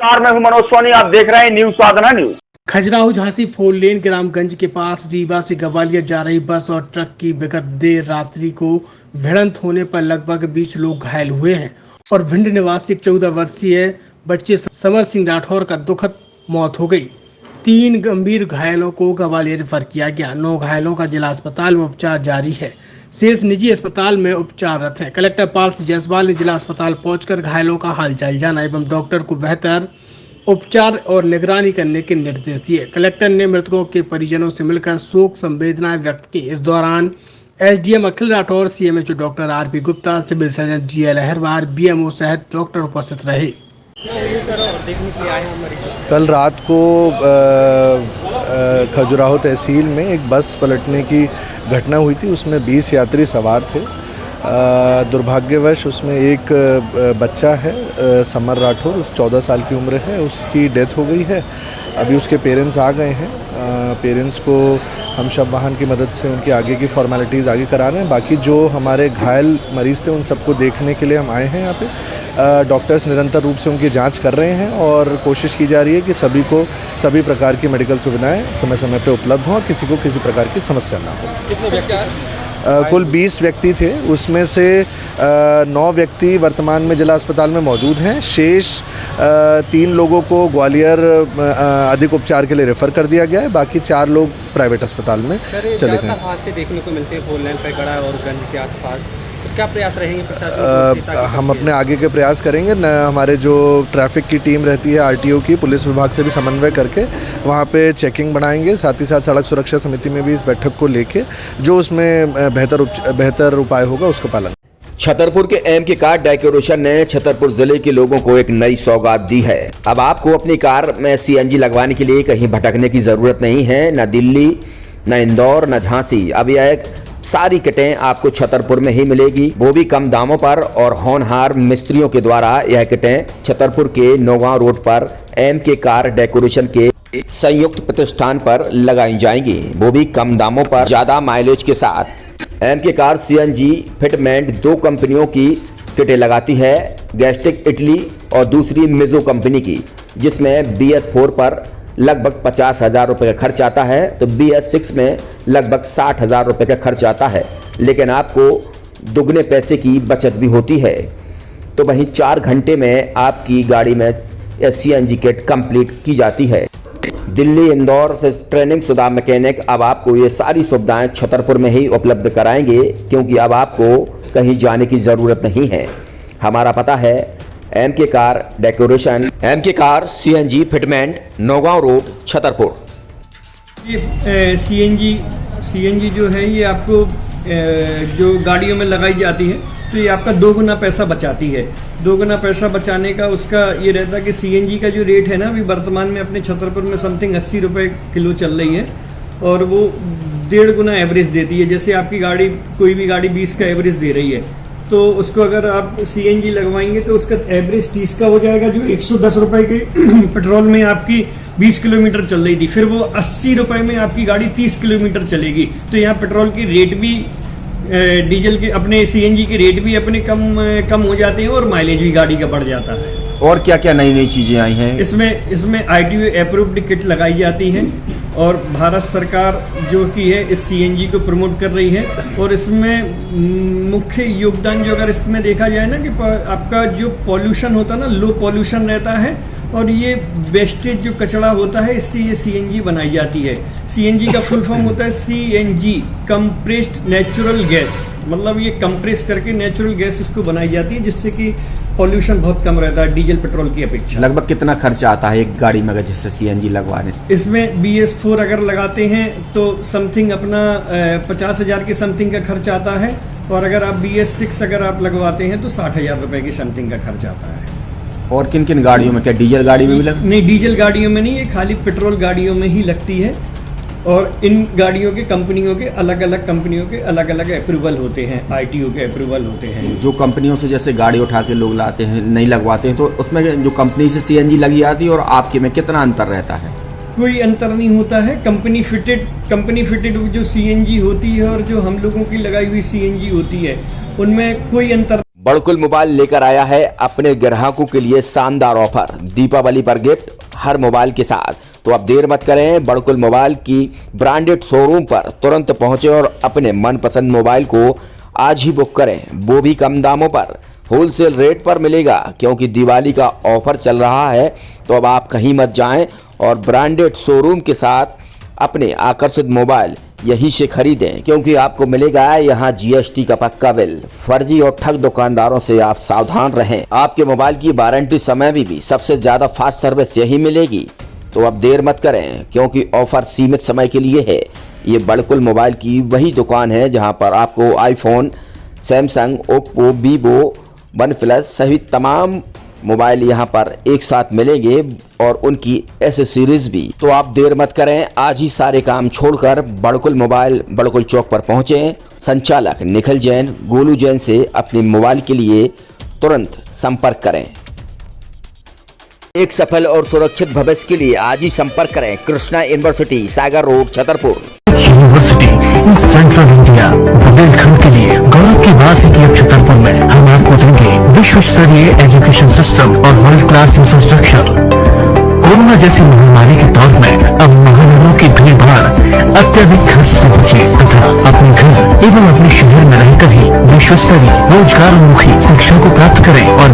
नमस्कार, मैं हूं मनोज सोनी। आप देख रहे हैं न्यूज साधना न्यूज। खजुराहो झांसी 4 लेन ग्रामगंज के पास रीवा से ग्वालियर जा रही बस और ट्रक की विगत देर रात्रि को भिड़ंत होने पर लगभग 20 लोग घायल हुए हैं और भिंड निवासी 14 वर्षीय बच्चे समर सिंह राठौर का दुखद मौत हो गई। 3 गंभीर घायलों को ग्वालियर रेफर किया गया। 9 घायलों का जिला अस्पताल में उपचार जारी है, शेष निजी अस्पताल में उपचाररत है। कलेक्टर पार्थ जायसवाल ने जिला अस्पताल पहुंचकर घायलों का हालचाल जाना एवं डॉक्टर को बेहतर उपचार और निगरानी करने के निर्देश दिए। कलेक्टर ने मृतकों के परिजनों से मिलकर शोक संवेदनाएं व्यक्त की। इस दौरान SDM Akhil Rathore, CMHO doctor RP Gupta, civil surgeon GL Ahirwar, BMO सहित डॉक्टर उपस्थित रहे। कल रात को खजुराहो तहसील में एक बस पलटने की घटना हुई थी। उसमें 20 यात्री सवार थे। दुर्भाग्यवश उसमें एक बच्चा है, समर राठौर, 14 साल की उम्र है, उसकी डेथ हो गई है। अभी उसके पेरेंट्स आ गए हैं। पेरेंट्स को हम शव वाहन की मदद से उनकी आगे की फॉर्मेलिटीज़ आगे करा रहे हैं। बाकी जो हमारे घायल मरीज़ थे उन सबको देखने के लिए हम आए हैं यहाँ पे। डॉक्टर्स निरंतर रूप से उनकी जांच कर रहे हैं और कोशिश की जा रही है कि सभी को सभी प्रकार की मेडिकल सुविधाएं समय समय पर उपलब्ध हों और किसी को किसी प्रकार की समस्या ना हो। कितने व्यक्ति? कुल 20 व्यक्ति थे, उसमें से 9 व्यक्ति वर्तमान में जिला अस्पताल में मौजूद हैं। शेष 3 लोगों को ग्वालियर अधिक उपचार के लिए रेफ़र कर दिया गया है। बाकी 4 लोग प्राइवेट अस्पताल में चले गए। हादसे देखने को मिलते हैं 4 लेन पे गड़ा और गंज के आसपास, तो क्या प्रयास रहेंगे प्रशासन? हम अपने आगे के प्रयास करेंगे। हमारे जो ट्रैफिक की टीम रहती है, आरटीओ की, पुलिस विभाग से भी समन्वय करके वहाँ पे चेकिंग बढ़ाएंगे। साथ ही साथ सड़क सुरक्षा समिति में भी इस बैठक को लेके जो उसमें बेहतर उपाय होगा उसका पालन। छतरपुर के एमके कार डेकोरेशन ने छतरपुर जिले के लोगों को एक नई सौगात दी है। अब आपको अपनी कार में सीएनजी लगवाने के लिए कहीं भटकने की जरूरत नहीं है, न दिल्ली, न इंदौर, न झांसी। अब यह सारी किटें आपको छतरपुर में ही मिलेगी, वो भी कम दामों पर। और होनहार मिस्त्रियों के द्वारा यह किटें छतरपुर के नौगांव रोड पर एमके कार डेकोरेशन के संयुक्त प्रतिष्ठान पर लगाई जाएंगी, वो भी कम दामों पर, ज्यादा माइलेज के साथ। एमके कार सीएनजी फिटमेंट 2 कंपनियों की किटें लगाती है, गैस्टिक इटली और दूसरी मिजो कंपनी की, जिसमें BS4 पर लगभग 50,000 रुपये का खर्च आता है, तो BS6 में लगभग 60,000 रुपये का खर्च आता है। लेकिन आपको दुगने पैसे की बचत भी होती है। तो वहीं 4 घंटे में आपकी गाड़ी में CNG किट कंप्लीट की जाती है। दिल्ली, इंदौर से ट्रेनिंग शुदा मैकेनिक अब आपको ये सारी सुविधाएं छतरपुर में ही उपलब्ध कराएंगे, क्योंकि अब आपको कहीं जाने की ज़रूरत नहीं है। हमारा पता है MK car decoration, MK car CNG fitment, Naugaon road, Chhatarpur. ये सीएनजी जो है ये आपको जो गाड़ियों में लगाई जाती है तो ये आपका 2 गुना पैसा बचाती है। 2 गुना पैसा बचाने का उसका ये रहता है कि सीएनजी का जो रेट है ना, अभी वर्तमान में अपने छतरपुर में समथिंग 80 रुपये किलो चल रही है और वो 1.5 गुना एवरेज देती है। जैसे आपकी गाड़ी, कोई भी गाड़ी 20 का एवरेज दे रही है, तो उसको अगर आप सीएनजी लगवाएंगे तो उसका एवरेज 30 का हो जाएगा। जो 110 रुपए के पेट्रोल में आपकी 20 किलोमीटर चल रही थी, फिर वो 80 रुपए में आपकी गाड़ी 30 किलोमीटर चलेगी। तो यहाँ पेट्रोल की रेट भी, डीजल के, अपने सीएनजी के रेट भी अपने कम हो जाते हैं और माइलेज भी गाड़ी का बढ़ जाता है। और क्या क्या नई नई चीजें आई हैं? इसमें ITO अप्रूव्ड किट लगाई जाती है और भारत सरकार जो की है इस सीएनजी को प्रमोट कर रही है। और इसमें मुख्य योगदान जो अगर इसमें देखा जाए ना, कि आपका जो पॉल्यूशन होता है ना, लो पॉल्यूशन रहता है और ये वेस्टेज जो कचरा होता है, इससे ये सीएनजी बनाई जाती है। सीएनजी का फुल फॉर्म होता है CNG, कंप्रेस्ड नेचुरल गैस। मतलब ये कंप्रेस करके नेचुरल गैस इसको बनाई जाती है, जिससे कि पॉल्यूशन बहुत कम रहता है डीजल पेट्रोल की अपेक्षा। लगभग कितना खर्चा आता है एक गाड़ी में अगर जैसे CNG लगवाने? इसमें BS4 अगर लगाते हैं तो समथिंग अपना 50,000 के समथिंग का खर्च आता है, और अगर आप BS6 अगर आप लगवाते हैं तो 60,000 रुपए की समथिंग का खर्च आता है। और किन किन गाड़ियों में? क्या डीजल गाड़ी में भी लगती? नहीं, डीजल गाड़ियों में नहीं, ये खाली पेट्रोल गाड़ियों में ही लगती है। और इन गाड़ियों के कंपनियों के अलग अलग अप्रूवल होते हैं, ITO के अप्रूवल होते हैं। जो कंपनियों से जैसे गाड़ी उठा के लोग लाते हैं, नहीं लगवाते हैं, तो उसमें जो कंपनी से CNG लगी आती है और आपके में कितना अंतर रहता है? कोई अंतर नहीं होता है। कंपनी फिटेड जो CNG होती है और जो हम लोगों की लगाई हुई CNG होती है, उनमें कोई अंतर बड़कुल मोबाइल लेकर आया है अपने ग्राहकों के लिए शानदार ऑफर, दीपावली पर गिफ्ट हर मोबाइल के साथ। तो अब देर मत करें, बड़कुल मोबाइल की ब्रांडेड शोरूम पर तुरंत पहुंचे और अपने मनपसंद मोबाइल को आज ही बुक करें, वो भी कम दामों पर, होलसेल रेट पर मिलेगा। क्योंकि दिवाली का ऑफर चल रहा है तो अब आप कहीं मत जाएं और ब्रांडेड शोरूम के साथ अपने आकर्षित मोबाइल यहीं से खरीदें, क्योंकि आपको मिलेगा यहाँ जीएसटी का पक्का बिल। फर्जी और ठग दुकानदारों से आप सावधान रहें। आपके मोबाइल की वारंटी समय में भी सबसे ज्यादा फास्ट सर्विस यही मिलेगी। तो अब देर मत करें, क्योंकि ऑफर सीमित समय के लिए है। ये बड़कुल मोबाइल की वही दुकान है जहां पर आपको iPhone, Samsung, Oppo, Vivo, OnePlus सहित तमाम मोबाइल यहां पर एक साथ मिलेंगे और उनकी एसेसरीज भी। तो आप देर मत करें, आज ही सारे काम छोड़कर बड़कुल मोबाइल बड़कुल चौक पर पहुंचें। संचालक निखिल जैन, गोलू जैन से अपने मोबाइल के लिए तुरंत संपर्क करें। एक सफल और सुरक्षित भविष्य के लिए आज ही संपर्क करें Krishna university, Sagar road, Chhatarpur. University in central India, Bundelkhand के लिए गौरव की बात है कि अब छतरपुर में हम आपको देंगे विश्व स्तरीय एजुकेशन सिस्टम और वर्ल्ड क्लास इंफ्रास्ट्रक्चर। कोरोना जैसी महामारी के दौर में अब महानगरों की भीड़ भाड़ अत्यधिक खर्च से बचे तथा अपने घर एवं अपने शहर में रहकर ही विश्व स्तरीय रोजगार उन्मुखी शिक्षा को प्राप्त करें और